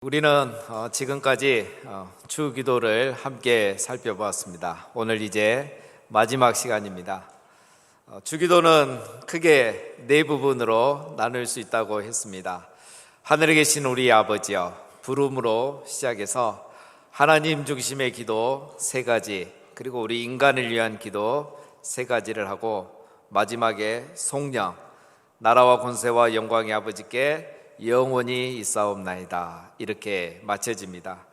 우리는 지금까지 주기도를 함께 살펴보았습니다. 오늘 이제 마지막 시간입니다. 주기도는 크게 네 부분으로 나눌 수 있다고 했습니다. 하늘에 계신 우리 아버지여, 부름으로 시작해서 하나님 중심의 기도 세 가지, 그리고 우리 인간을 위한 기도 세 가지를 하고, 마지막에 송영, 나라와 권세와 영광의 아버지께 영원히 있사옵나이다, 이렇게 마쳐집니다.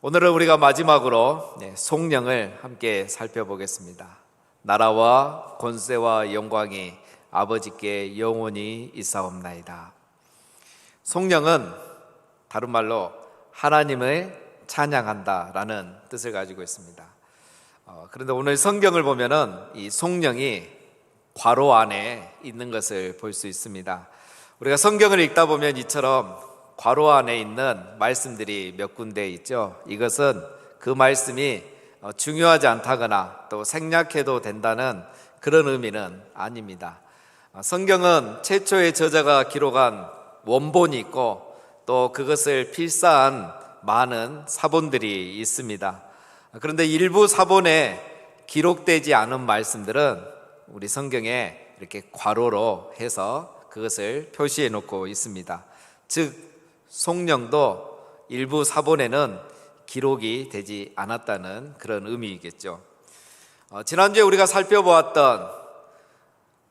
오늘은 우리가 마지막으로 송영을 함께 살펴보겠습니다. 나라와 권세와 영광이 아버지께 영원히 있사옵나이다. 송영은 다른 말로 하나님을 찬양한다라는 뜻을 가지고 있습니다. 그런데 오늘 성경을 보면은 이 송영이 괄호 안에 있는 것을 볼 수 있습니다. 우리가 성경을 읽다 보면 이처럼 괄호 안에 있는 말씀들이 몇 군데 있죠. 이것은 그 말씀이 중요하지 않다거나 또 생략해도 된다는 그런 의미는 아닙니다. 성경은 최초의 저자가 기록한 원본이 있고, 또 그것을 필사한 많은 사본들이 있습니다. 그런데 일부 사본에 기록되지 않은 말씀들은 우리 성경에 이렇게 괄호로 해서 그것을 표시해 놓고 있습니다. 즉 송영도 일부 사본에는 기록이 되지 않았다는 그런 의미이겠죠. 지난주에 우리가 살펴보았던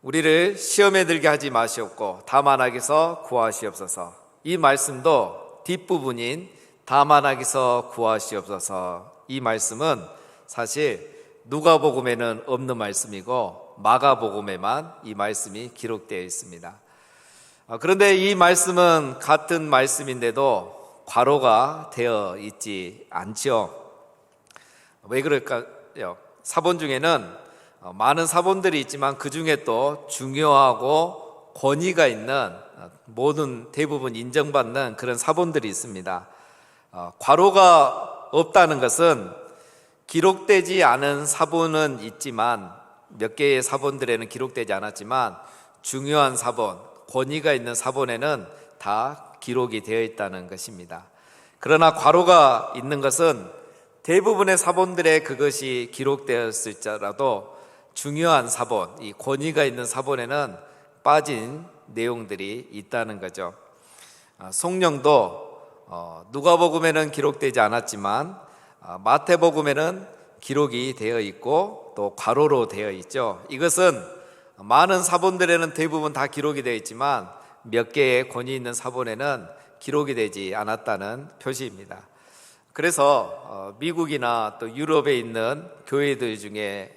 우리를 시험에 들게 하지 마시옵고 다만 악에서 구하시옵소서, 이 말씀도 뒷부분인 다만 악에서 구하시옵소서, 이 말씀은 사실 누가복음에는 없는 말씀이고 마가복음에만 이 말씀이 기록되어 있습니다. 그런데 이 말씀은 같은 말씀인데도 괄호가 되어 있지 않죠. 왜 그럴까요? 사본 중에는 많은 사본들이 있지만 그 중에 또 중요하고 권위가 있는, 모든 대부분 인정받는 그런 사본들이 있습니다. 괄호가 없다는 것은 기록되지 않은 사본은 있지만, 몇 개의 사본들에는 기록되지 않았지만 중요한 사본, 권위가 있는 사본에는 다 기록이 되어 있다는 것입니다. 그러나 괄호가 있는 것은 대부분의 사본들에 그것이 기록되었을지라도 중요한 사본, 이 권위가 있는 사본에는 빠진 내용들이 있다는 거죠. 송영도 누가복음에는 기록되지 않았지만 마태복음에는 기록이 되어 있고 또 괄호로 되어 있죠. 이것은 많은 사본들에는 대부분 다 기록이 되어 있지만 몇 개의 권위 있는 사본에는 기록이 되지 않았다는 표시입니다. 그래서 미국이나 또 유럽에 있는 교회들 중에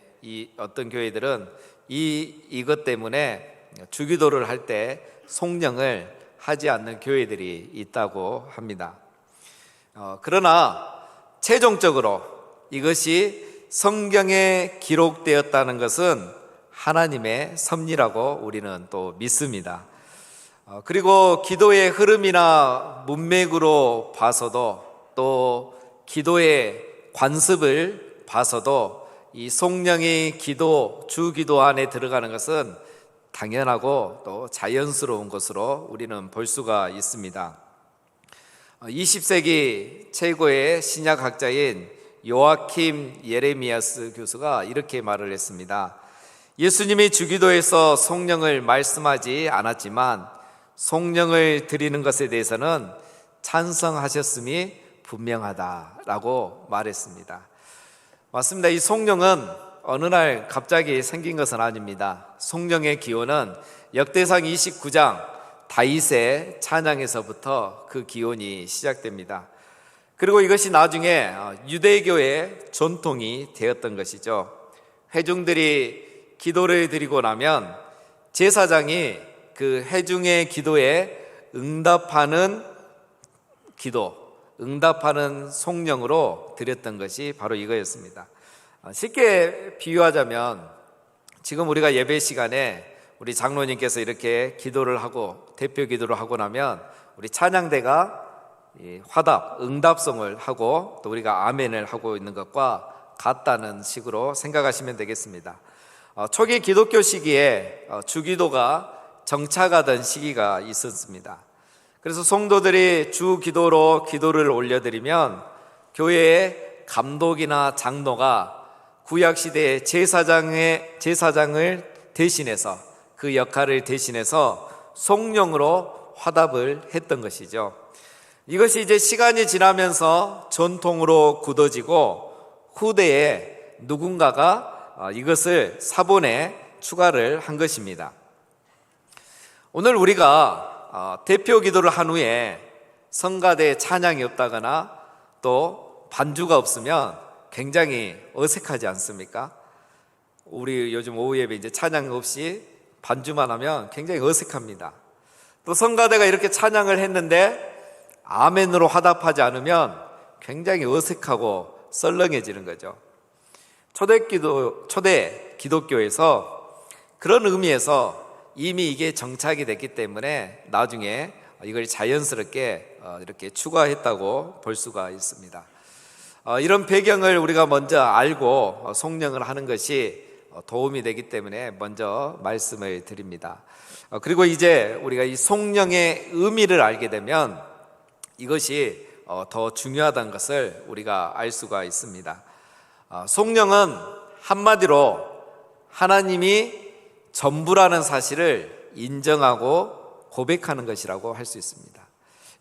어떤 교회들은 이것 때문에 주기도를 할 때 송영을 하지 않는 교회들이 있다고 합니다. 그러나 최종적으로 이것이 성경에 기록되었다는 것은 하나님의 섭리라고 우리는 또 믿습니다. 그리고 기도의 흐름이나 문맥으로 봐서도, 또 기도의 관습을 봐서도 이 송영의 기도, 주기도 안에 들어가는 것은 당연하고 또 자연스러운 것으로 우리는 볼 수가 있습니다. 20세기 최고의 신약학자인 요아킴 예레미야스 교수가 이렇게 말을 했습니다. 예수님이 주기도에서 송영을 말씀하지 않았지만 송영을 드리는 것에 대해서는 찬성하셨음이 분명하다라고 말했습니다. 맞습니다. 이 송영은 어느 날 갑자기 생긴 것은 아닙니다. 송영의 기원은 역대상 29장 다윗의 찬양에서부터 그 기원이 시작됩니다. 그리고 이것이 나중에 유대교의 전통이 되었던 것이죠. 회중들이 기도를 드리고 나면 제사장이 그 회중의 기도에 응답하는 기도, 응답하는 송영으로 드렸던 것이 바로 이거였습니다. 쉽게 비유하자면 지금 우리가 예배 시간에 우리 장로님께서 이렇게 기도를 하고 대표 기도를 하고 나면 우리 찬양대가 화답, 응답송을 하고 또 우리가 아멘을 하고 있는 것과 같다는 식으로 생각하시면 되겠습니다. 초기 기독교 시기에 주기도가 정착하던 시기가 있었습니다. 그래서 성도들이 주 기도로 기도를 올려드리면 교회의 감독이나 장로가 구약시대의 제사장을 대신해서, 그 역할을 대신해서 성령으로 화답을 했던 것이죠. 이것이 이제 시간이 지나면서 전통으로 굳어지고 후대에 누군가가 이것을 사본에 추가를 한 것입니다. 오늘 우리가 대표 기도를 한 후에 성가대 찬양이 없다거나 또 반주가 없으면 굉장히 어색하지 않습니까? 우리 요즘 오후 예배 이제 찬양 없이 반주만 하면 굉장히 어색합니다. 또 성가대가 이렇게 찬양을 했는데 아멘으로 화답하지 않으면 굉장히 어색하고 썰렁해지는 거죠. 초대 기독교에서 그런 의미에서 이미 이게 정착이 됐기 때문에 나중에 이걸 자연스럽게 이렇게 추가했다고 볼 수가 있습니다. 이런 배경을 우리가 먼저 알고 송령을 하는 것이 도움이 되기 때문에 먼저 말씀을 드립니다. 그리고 이제 우리가 이 송령의 의미를 알게 되면 이것이 더 중요하다는 것을 우리가 알 수가 있습니다. 송령은 한마디로 하나님이 전부라는 사실을 인정하고 고백하는 것이라고 할 수 있습니다.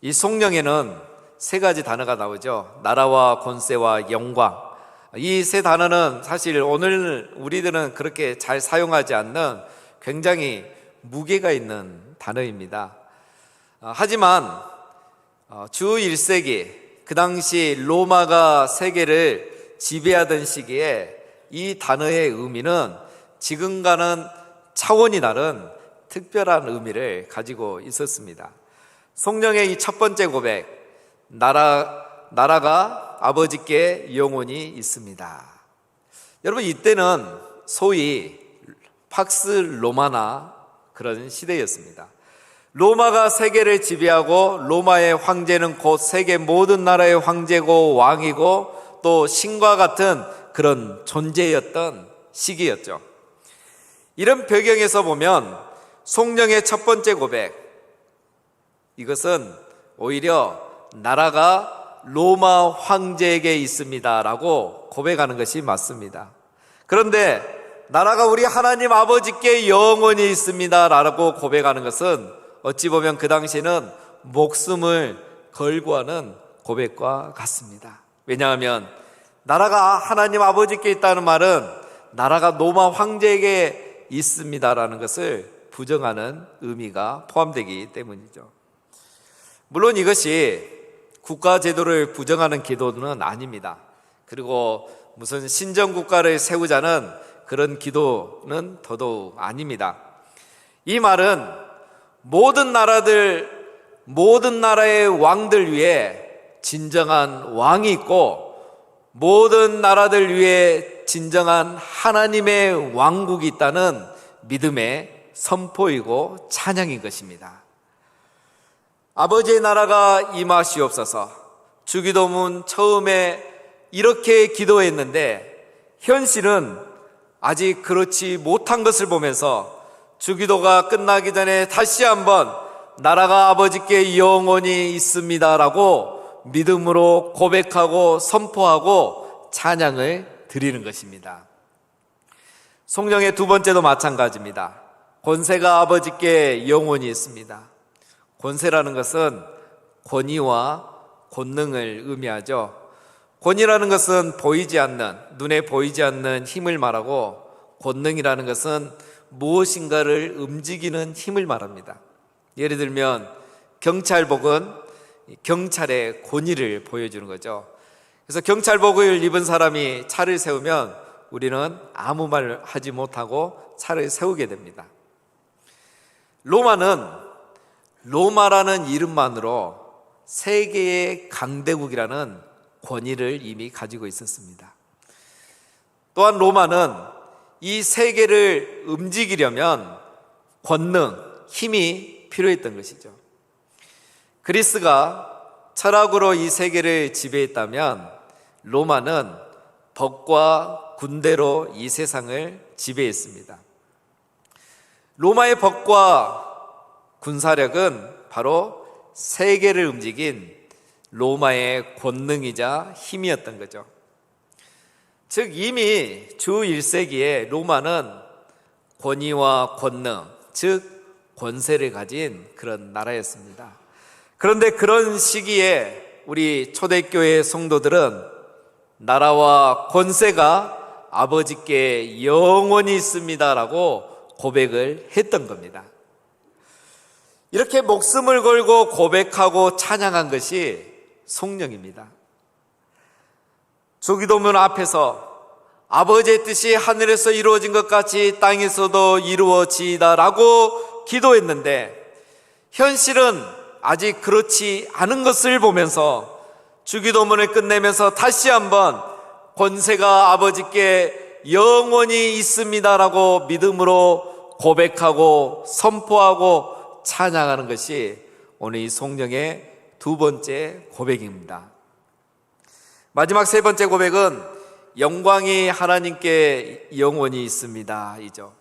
이 송령에는 세 가지 단어가 나오죠. 나라와 권세와 영광. 이 세 단어는 사실 오늘 우리들은 그렇게 잘 사용하지 않는 굉장히 무게가 있는 단어입니다. 하지만 주 1세기 그 당시 로마가 세계를 지배하던 시기에 이 단어의 의미는 지금과는 차원이 다른 특별한 의미를 가지고 있었습니다. 송령의 이 첫 번째 고백, 나라가 아버지께 영원히 있습니다. 여러분, 이때는 소위 팍스 로마나 그런 시대였습니다. 로마가 세계를 지배하고 로마의 황제는 곧 세계 모든 나라의 황제고 왕이고 또 신과 같은 그런 존재였던 시기였죠. 이런 배경에서 보면 송령의 첫 번째 고백, 이것은 오히려 나라가 로마 황제에게 있습니다 라고 고백하는 것이 맞습니다. 그런데 나라가 우리 하나님 아버지께 영원히 있습니다 라고 고백하는 것은 어찌 보면 그 당시에는 목숨을 걸고 하는 고백과 같습니다. 왜냐하면 나라가 하나님 아버지께 있다는 말은 나라가 로마 황제에게 있습니다라는 것을 부정하는 의미가 포함되기 때문이죠. 물론 이것이 국가 제도를 부정하는 기도는 아닙니다. 그리고 무슨 신정국가를 세우자는 그런 기도는 더더욱 아닙니다. 이 말은 모든 나라의 왕들 위에 진정한 왕이 있고 모든 나라들 위에 진정한 하나님의 왕국이 있다는 믿음의 선포이고 찬양인 것입니다. 아버지의 나라가 임하시옵소서. 주기도문 처음에 이렇게 기도했는데 현실은 아직 그렇지 못한 것을 보면서 주기도가 끝나기 전에 다시 한번 나라가 아버지께 영원히 있습니다라고 믿음으로 고백하고 선포하고 찬양을 드리는 것입니다. 송령의 두 번째도 마찬가지입니다. 권세가 아버지께 영원히 있습니다. 권세라는 것은 권위와 권능을 의미하죠. 권위라는 것은 보이지 않는, 눈에 보이지 않는 힘을 말하고 권능이라는 것은 무엇인가를 움직이는 힘을 말합니다. 예를 들면 경찰복은 경찰의 권위를 보여주는 거죠. 그래서 경찰복을 입은 사람이 차를 세우면 우리는 아무 말 하지 못하고 차를 세우게 됩니다. 로마라는 이름만으로 세계의 강대국이라는 권위를 이미 가지고 있었습니다. 또한 로마는 이 세계를 움직이려면 권능, 힘이 필요했던 것이죠. 그리스가 철학으로 이 세계를 지배했다면 로마는 법과 군대로 이 세상을 지배했습니다. 로마의 법과 군사력은 바로 세계를 움직인 로마의 권능이자 힘이었던 거죠. 즉 이미 주 1세기에 로마는 권위와 권능, 즉 권세를 가진 그런 나라였습니다. 그런데 그런 시기에 우리 초대교회 성도들은 나라와 권세가 아버지께 영원히 있습니다라고 고백을 했던 겁니다. 이렇게 목숨을 걸고 고백하고 찬양한 것이 성령입니다. 주기도문 앞에서 아버지의 뜻이 하늘에서 이루어진 것 같이 땅에서도 이루어지이다라고 기도했는데 현실은 아직 그렇지 않은 것을 보면서 주기도문을 끝내면서 다시 한번 권세가 아버지께 영원히 있습니다라고 믿음으로 고백하고 선포하고 찬양하는 것이 오늘 이 성령의 두 번째 고백입니다. 마지막 세 번째 고백은 영광이 하나님께 영원히 있습니다 이죠.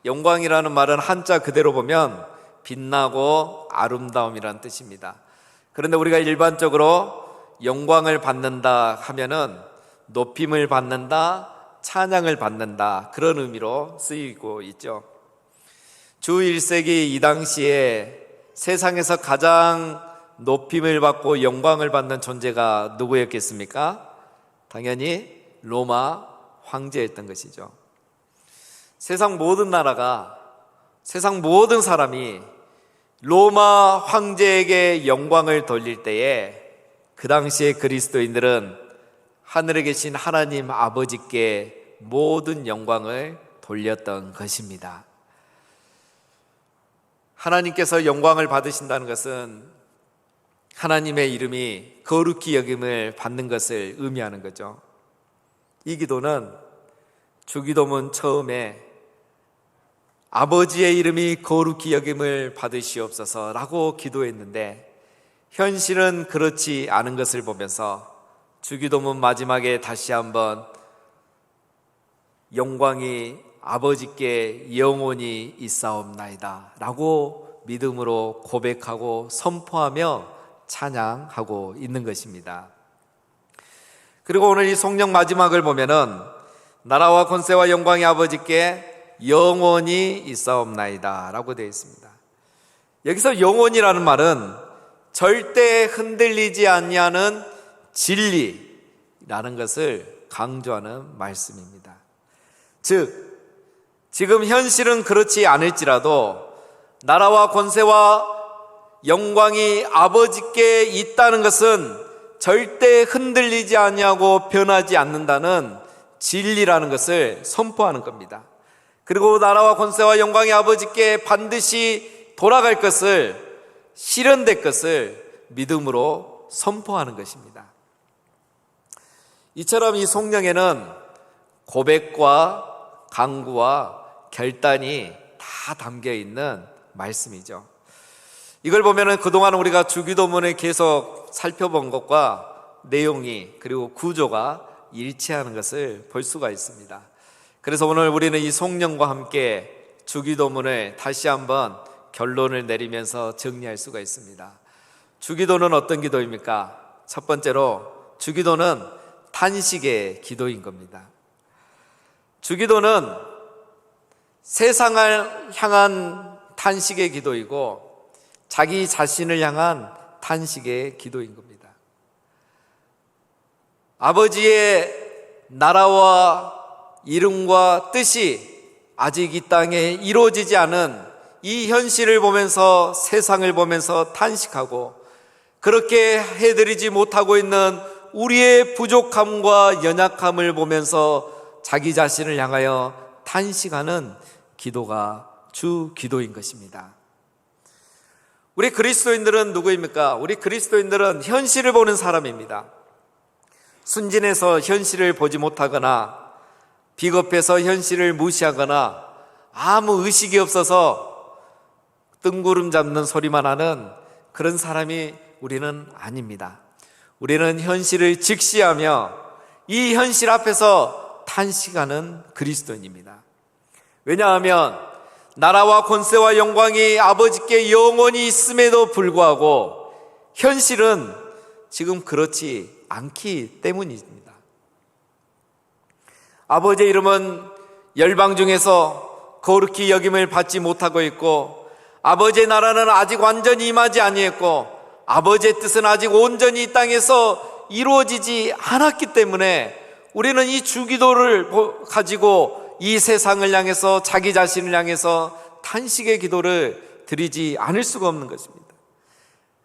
영광이라는 말은 한자 그대로 보면 빛나고 아름다움이라는 뜻입니다. 그런데 우리가 일반적으로 영광을 받는다 하면은 높임을 받는다, 찬양을 받는다 그런 의미로 쓰이고 있죠. 주 1세기 이 당시에 세상에서 가장 높임을 받고 영광을 받는 존재가 누구였겠습니까? 당연히 로마 황제였던 것이죠. 세상 모든 나라가, 세상 모든 사람이 로마 황제에게 영광을 돌릴 때에 그 당시에 그리스도인들은 하늘에 계신 하나님 아버지께 모든 영광을 돌렸던 것입니다. 하나님께서 영광을 받으신다는 것은 하나님의 이름이 거룩히 여김을 받는 것을 의미하는 거죠. 이 기도는 주기도문 처음에 아버지의 이름이 거룩히 여김을 받으시옵소서라고 기도했는데 현실은 그렇지 않은 것을 보면서 주기도문 마지막에 다시 한번 영광이 아버지께 영원히 있사옵나이다 라고 믿음으로 고백하고 선포하며 찬양하고 있는 것입니다. 그리고 오늘 이 성령 마지막을 보면은 나라와 권세와 영광이 아버지께 영원히 있사옵나이다 라고 되어 있습니다. 여기서 영원이라는 말은 절대 흔들리지 아니하는 진리라는 것을 강조하는 말씀입니다. 즉 지금 현실은 그렇지 않을지라도 나라와 권세와 영광이 아버지께 있다는 것은 절대 흔들리지 아니하고 변하지 않는다는 진리라는 것을 선포하는 겁니다. 그리고 나라와 권세와 영광이 아버지께 반드시 돌아갈 것을, 실현될 것을 믿음으로 선포하는 것입니다. 이처럼 이 성령에는 고백과 강구와 결단이 다 담겨 있는 말씀이죠. 이걸 보면은 그동안 우리가 주기도문을 계속 살펴본 것과 내용이 그리고 구조가 일치하는 것을 볼 수가 있습니다. 그래서 오늘 우리는 이 성령과 함께 주기도문을 다시 한번 결론을 내리면서 정리할 수가 있습니다. 주기도는 어떤 기도입니까? 첫 번째로 주기도는 탄식의 기도인 겁니다. 주기도는 세상을 향한 탄식의 기도이고 자기 자신을 향한 탄식의 기도인 겁니다. 아버지의 나라와 이름과 뜻이 아직 이 땅에 이루어지지 않은 이 현실을 보면서 세상을 보면서 탄식하고 그렇게 해드리지 못하고 있는 우리의 부족함과 연약함을 보면서 자기 자신을 향하여 탄식하는 기도가 주 기도인 것입니다. 우리 그리스도인들은 누구입니까? 우리 그리스도인들은 현실을 보는 사람입니다. 순진해서 현실을 보지 못하거나 비겁해서 현실을 무시하거나 아무 의식이 없어서 뜬구름 잡는 소리만 하는 그런 사람이 우리는 아닙니다. 우리는 현실을 직시하며 이 현실 앞에서 탄식하는 그리스도인입니다. 왜냐하면 나라와 권세와 영광이 아버지께 영원히 있음에도 불구하고 현실은 지금 그렇지 않기 때문입니다. 아버지의 이름은 열방 중에서 거룩히 여김을 받지 못하고 있고, 아버지의 나라는 아직 완전히 임하지 아니했고, 아버지의 뜻은 아직 온전히 이 땅에서 이루어지지 않았기 때문에 우리는 이 주기도를 가지고 이 세상을 향해서, 자기 자신을 향해서 탄식의 기도를 드리지 않을 수가 없는 것입니다.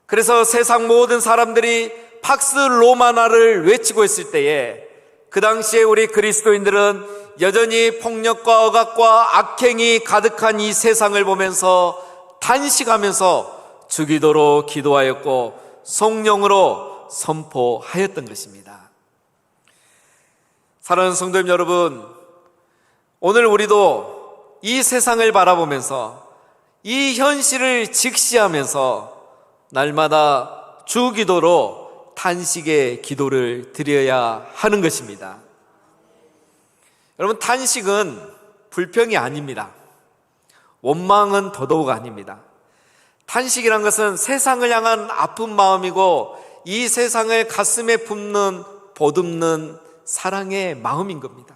그래서 세상 모든 사람들이 팍스 로마나를 외치고 있을 때에 그 당시에 우리 그리스도인들은 여전히 폭력과 억압과 악행이 가득한 이 세상을 보면서 탄식하면서 주기도로 기도하였고 성령으로 선포하였던 것입니다. 사랑하는 성도님 여러분, 오늘 우리도 이 세상을 바라보면서 이 현실을 직시하면서 날마다 주기도로 탄식의 기도를 드려야 하는 것입니다. 여러분, 탄식은 불평이 아닙니다. 원망은 더더욱 아닙니다. 탄식이란 것은 세상을 향한 아픈 마음이고 이 세상을 가슴에 품는 보듬는 사랑의 마음인 겁니다.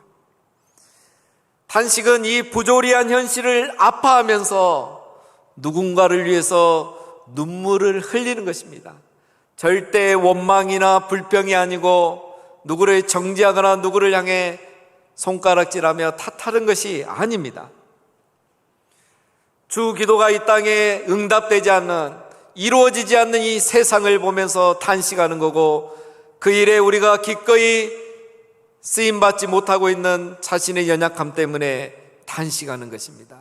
탄식은 이 부조리한 현실을 아파하면서 누군가를 위해서 눈물을 흘리는 것입니다. 절대 원망이나 불평이 아니고 누구를 정죄하거나 누구를 향해 손가락질하며 탓하는 것이 아닙니다. 주 기도가 이 땅에 응답되지 않는, 이루어지지 않는 이 세상을 보면서 탄식하는 거고, 그 일에 우리가 기꺼이 쓰임받지 못하고 있는 자신의 연약함 때문에 탄식하는 것입니다.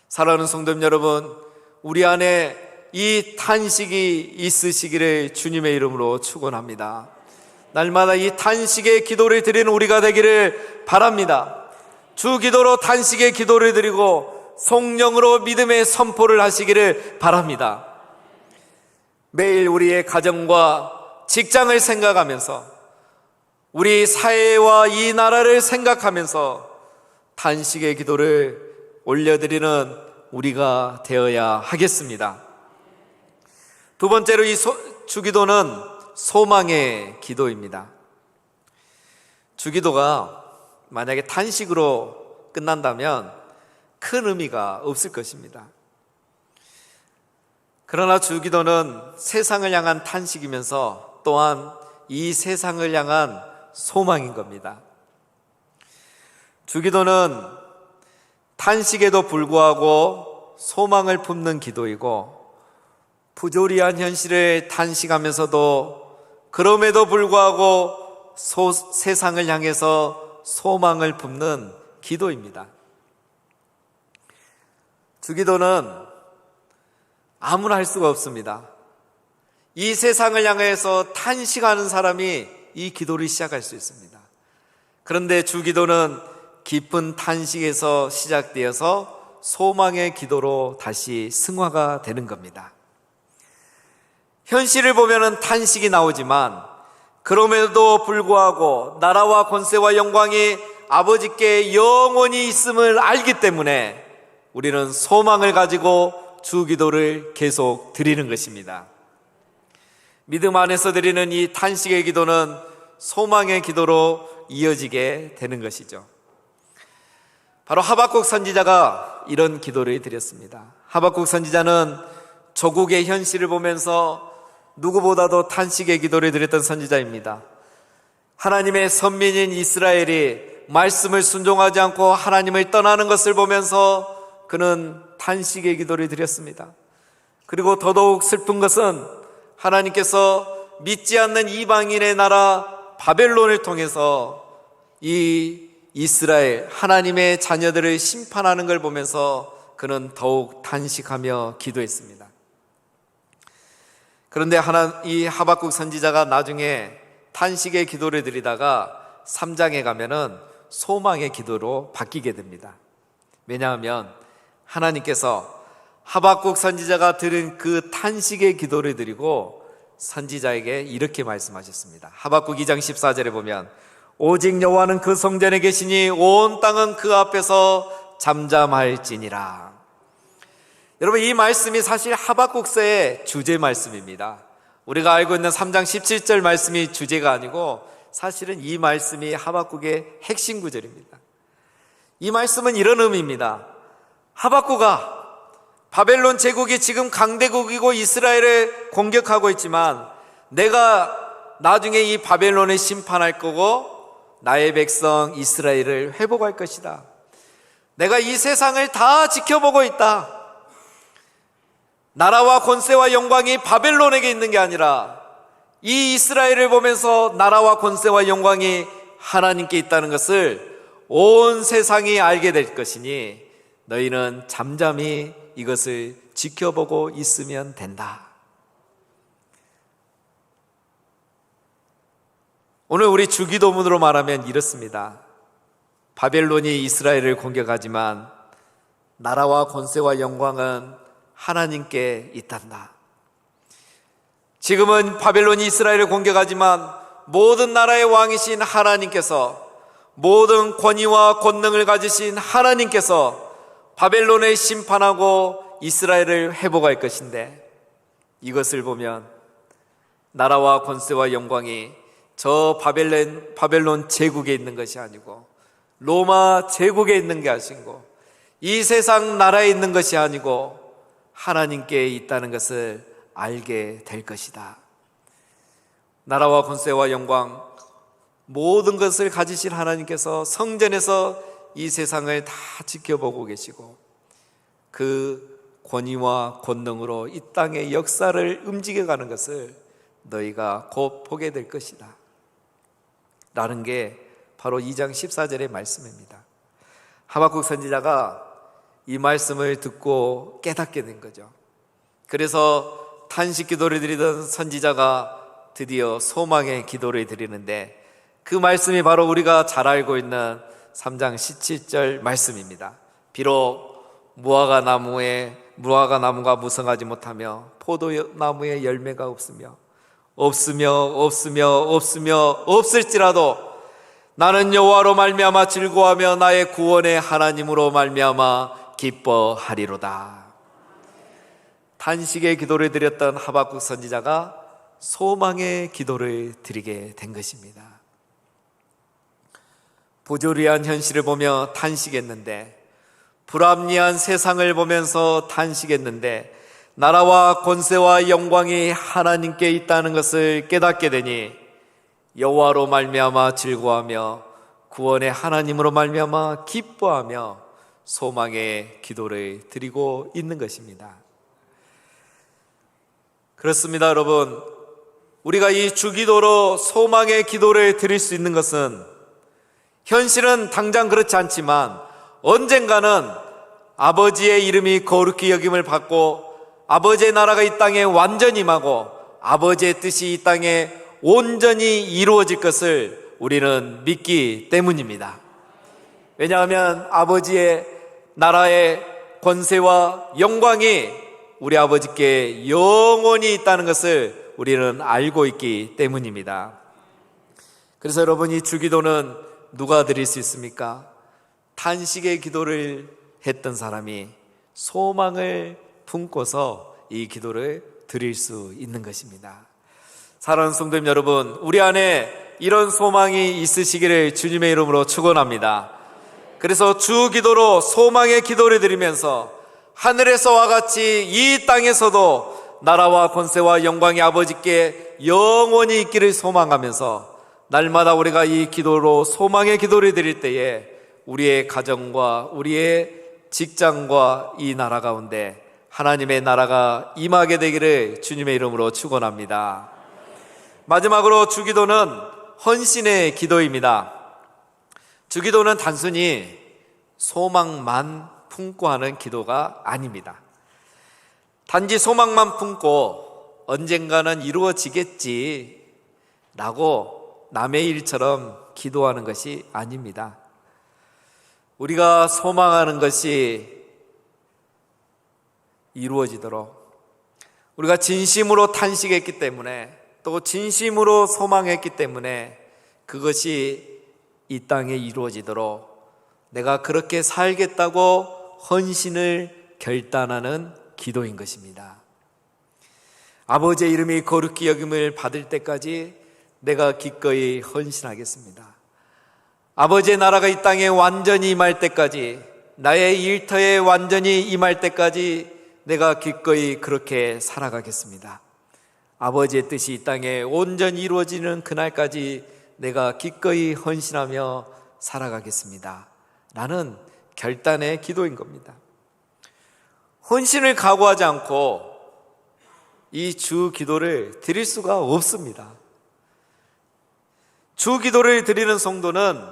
사랑하는 성도님 여러분, 우리 안에 이 탄식이 있으시기를 주님의 이름으로 축원합니다. 날마다 이 탄식의 기도를 드리는 우리가 되기를 바랍니다. 주 기도로 탄식의 기도를 드리고 성령으로 믿음의 선포를 하시기를 바랍니다. 매일 우리의 가정과 직장을 생각하면서, 우리 사회와 이 나라를 생각하면서 탄식의 기도를 올려드리는 우리가 되어야 하겠습니다. 두 번째로 이 주기도는 소망의 기도입니다. 주기도가 만약에 탄식으로 끝난다면 큰 의미가 없을 것입니다. 그러나 주기도는 세상을 향한 탄식이면서 또한 이 세상을 향한 소망인 겁니다. 주기도는 탄식에도 불구하고 소망을 품는 기도이고, 부조리한 현실을 탄식하면서도 그럼에도 불구하고 세상을 향해서 소망을 품는 기도입니다. 주기도는 아무나 할 수가 없습니다. 이 세상을 향해서 탄식하는 사람이 이 기도를 시작할 수 있습니다. 그런데 주기도는 깊은 탄식에서 시작되어서 소망의 기도로 다시 승화가 되는 겁니다. 현실을 보면은 탄식이 나오지만 그럼에도 불구하고 나라와 권세와 영광이 아버지께 영원히 있음을 알기 때문에 우리는 소망을 가지고 주기도를 계속 드리는 것입니다. 믿음 안에서 드리는 이 탄식의 기도는 소망의 기도로 이어지게 되는 것이죠. 바로 하박국 선지자가 이런 기도를 드렸습니다. 하박국 선지자는 조국의 현실을 보면서 누구보다도 탄식의 기도를 드렸던 선지자입니다. 하나님의 선민인 이스라엘이 말씀을 순종하지 않고 하나님을 떠나는 것을 보면서 그는 탄식의 기도를 드렸습니다. 그리고 더더욱 슬픈 것은 하나님께서 믿지 않는 이방인의 나라 바벨론을 통해서 이 이스라엘 하나님의 자녀들을 심판하는 걸 보면서 그는 더욱 탄식하며 기도했습니다. 그런데 이 하박국 선지자가 나중에 탄식의 기도를 드리다가 3장에 가면은 소망의 기도로 바뀌게 됩니다. 왜냐하면 하나님께서 하박국 선지자가 드린 그 탄식의 기도를 드리고 선지자에게 이렇게 말씀하셨습니다. 하박국 2장 14절에 보면 오직 여호와는 그 성전에 계시니 온 땅은 그 앞에서 잠잠할지니라. 여러분, 이 말씀이 사실 하박국서의 주제 말씀입니다. 우리가 알고 있는 3장 17절 말씀이 주제가 아니고 사실은 이 말씀이 하박국의 핵심 구절입니다. 이 말씀은 이런 의미입니다. 하박국아, 바벨론 제국이 지금 강대국이고 이스라엘을 공격하고 있지만 내가 나중에 이 바벨론을 심판할 거고 나의 백성 이스라엘을 회복할 것이다. 내가 이 세상을 다 지켜보고 있다. 나라와 권세와 영광이 바벨론에게 있는 게 아니라 이 이스라엘을 보면서 나라와 권세와 영광이 하나님께 있다는 것을 온 세상이 알게 될 것이니 너희는 잠잠히 이것을 지켜보고 있으면 된다. 오늘 우리 주기도문으로 말하면 이렇습니다. 바벨론이 이스라엘을 공격하지만 나라와 권세와 영광은 하나님께 있단다. 지금은 바벨론이 이스라엘을 공격하지만 모든 나라의 왕이신 하나님께서, 모든 권위와 권능을 가지신 하나님께서 바벨론을 심판하고 이스라엘을 회복할 것인데, 이것을 보면 나라와 권세와 영광이 저 바벨론 제국에 있는 것이 아니고 로마 제국에 있는 게 아니고 이 세상 나라에 있는 것이 아니고 하나님께 있다는 것을 알게 될 것이다. 나라와 권세와 영광, 모든 것을 가지신 하나님께서 성전에서 이 세상을 다 지켜보고 계시고 그 권위와 권능으로 이 땅의 역사를 움직여가는 것을 너희가 곧 보게 될 것이다 라는 게 바로 2장 14절의 말씀입니다. 하박국 선지자가 이 말씀을 듣고 깨닫게 된 거죠. 그래서 탄식 기도를 드리던 선지자가 드디어 소망의 기도를 드리는데, 그 말씀이 바로 우리가 잘 알고 있는 3장 17절 말씀입니다. 비록 무화과 나무가 무성하지 못하며 포도나무에 열매가 없을지라도 나는 여호와로 말미암아 즐거워하며 나의 구원의 하나님으로 말미암아 기뻐하리로다. 탄식의 기도를 드렸던 하박국 선지자가 소망의 기도를 드리게 된 것입니다. 부조리한 현실을 보며 탄식했는데, 불합리한 세상을 보면서 탄식했는데, 나라와 권세와 영광이 하나님께 있다는 것을 깨닫게 되니 여호와로 말미암아 즐거워하며 구원의 하나님으로 말미암아 기뻐하며 소망의 기도를 드리고 있는 것입니다. 그렇습니다, 여러분. 우리가 이 주기도로 소망의 기도를 드릴 수 있는 것은 현실은 당장 그렇지 않지만 언젠가는 아버지의 이름이 거룩히 여김을 받고 아버지의 나라가 이 땅에 완전히 임하고 아버지의 뜻이 이 땅에 온전히 이루어질 것을 우리는 믿기 때문입니다. 왜냐하면 아버지의 나라의 권세와 영광이 우리 아버지께 영원히 있다는 것을 우리는 알고 있기 때문입니다. 그래서 여러분, 이 주기도는 누가 드릴 수 있습니까? 탄식의 기도를 했던 사람이 소망을 품고서 이 기도를 드릴 수 있는 것입니다. 사랑하는 성도님 여러분, 우리 안에 이런 소망이 있으시기를 주님의 이름으로 축원합니다. 그래서 주기도로 소망의 기도를 드리면서 하늘에서와 같이 이 땅에서도 나라와 권세와 영광이 아버지께 영원히 있기를 소망하면서 날마다 우리가 이 기도로 소망의 기도를 드릴 때에 우리의 가정과 우리의 직장과 이 나라 가운데 하나님의 나라가 임하게 되기를 주님의 이름으로 축원합니다. 마지막으로 주기도는 헌신의 기도입니다. 주기도는 단순히 소망만 품고 하는 기도가 아닙니다. 단지 소망만 품고 언젠가는 이루어지겠지 라고 남의 일처럼 기도하는 것이 아닙니다. 우리가 소망하는 것이 이루어지도록 우리가 진심으로 탄식했기 때문에 또 진심으로 소망했기 때문에 그것이 이 땅에 이루어지도록 내가 그렇게 살겠다고 헌신을 결단하는 기도인 것입니다. 아버지의 이름이 거룩히 여김을 받을 때까지 내가 기꺼이 헌신하겠습니다. 아버지의 나라가 이 땅에 완전히 임할 때까지, 나의 일터에 완전히 임할 때까지 내가 기꺼이 그렇게 살아가겠습니다. 아버지의 뜻이 이 땅에 온전히 이루어지는 그날까지 내가 기꺼이 헌신하며 살아가겠습니다. 라는 결단의 기도인 겁니다. 헌신을 각오하지 않고 이 주 기도를 드릴 수가 없습니다. 주 기도를 드리는 성도는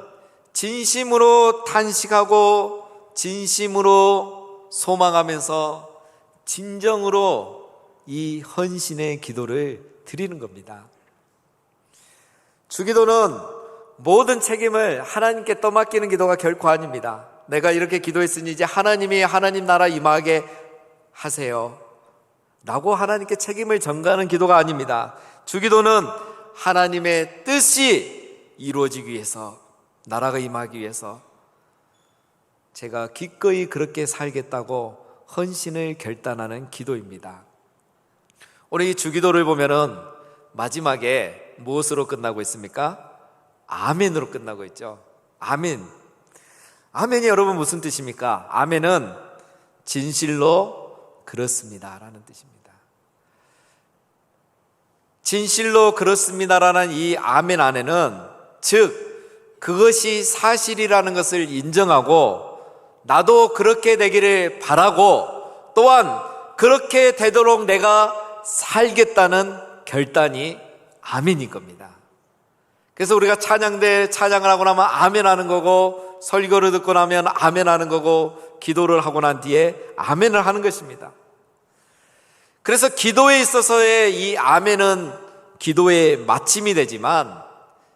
진심으로 탄식하고 진심으로 소망하면서 진정으로 이 헌신의 기도를 드리는 겁니다. 주 기도는 모든 책임을 하나님께 떠맡기는 기도가 결코 아닙니다. 내가 이렇게 기도했으니 이제 하나님이 하나님 나라 임하게 하세요 라고 하나님께 책임을 전가하는 기도가 아닙니다. 주 기도는 하나님의 뜻이 이루어지기 위해서, 나라가 임하기 위해서 제가 기꺼이 그렇게 살겠다고 헌신을 결단하는 기도입니다. 오늘 이 주기도를 보면은 마지막에 무엇으로 끝나고 있습니까? 아멘으로 끝나고 있죠. 아멘. 아멘이 여러분 무슨 뜻입니까? 아멘은 진실로 그렇습니다 라는 뜻입니다. 진실로 그렇습니다라는 이 아멘 안에는, 즉 그것이 사실이라는 것을 인정하고 나도 그렇게 되기를 바라고 또한 그렇게 되도록 내가 살겠다는 결단이 아멘인 겁니다. 그래서 우리가 찬양대 찬양을 하고 나면 아멘 하는 거고, 설교를 듣고 나면 아멘 하는 거고, 기도를 하고 난 뒤에 아멘을 하는 것입니다. 그래서 기도에 있어서의 이 아멘은 기도의 마침이 되지만,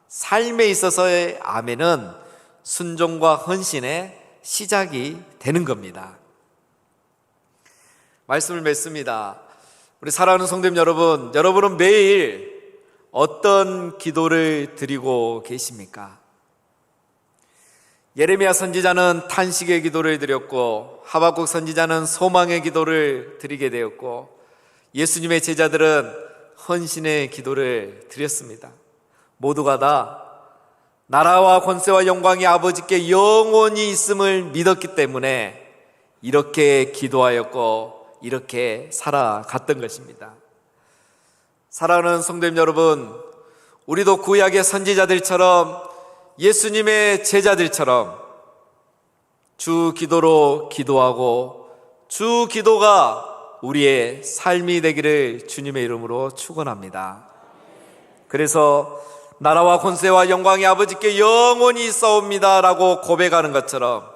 삶에 있어서의 아멘은 순종과 헌신의 시작이 되는 겁니다. 말씀을 맺습니다. 우리 사랑하는 성도님 여러분, 여러분은 매일 어떤 기도를 드리고 계십니까? 예레미야 선지자는 탄식의 기도를 드렸고, 하박국 선지자는 소망의 기도를 드리게 되었고, 예수님의 제자들은 헌신의 기도를 드렸습니다. 모두가 다 나라와 권세와 영광이 아버지께 영원히 있음을 믿었기 때문에 이렇게 기도하였고 이렇게 살아갔던 것입니다. 사랑하는 성도님 여러분, 우리도 구약의 선지자들처럼, 예수님의 제자들처럼 주 기도로 기도하고 주 기도가 우리의 삶이 되기를 주님의 이름으로 축원합니다. 그래서 나라와 권세와 영광이 아버지께 영원히 있사옵니다 라고 고백하는 것처럼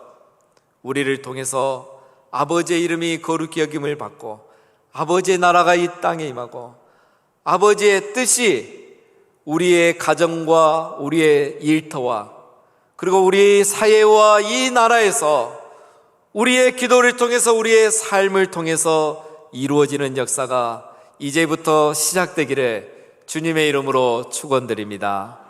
우리를 통해서 아버지의 이름이 거룩히 여김을 받고 아버지의 나라가 이 땅에 임하고 아버지의 뜻이 우리의 가정과 우리의 일터와 그리고 우리 사회와 이 나라에서 우리의 기도를 통해서 우리의 삶을 통해서 이루어지는 역사가 이제부터 시작되기를 주님의 이름으로 축원드립니다.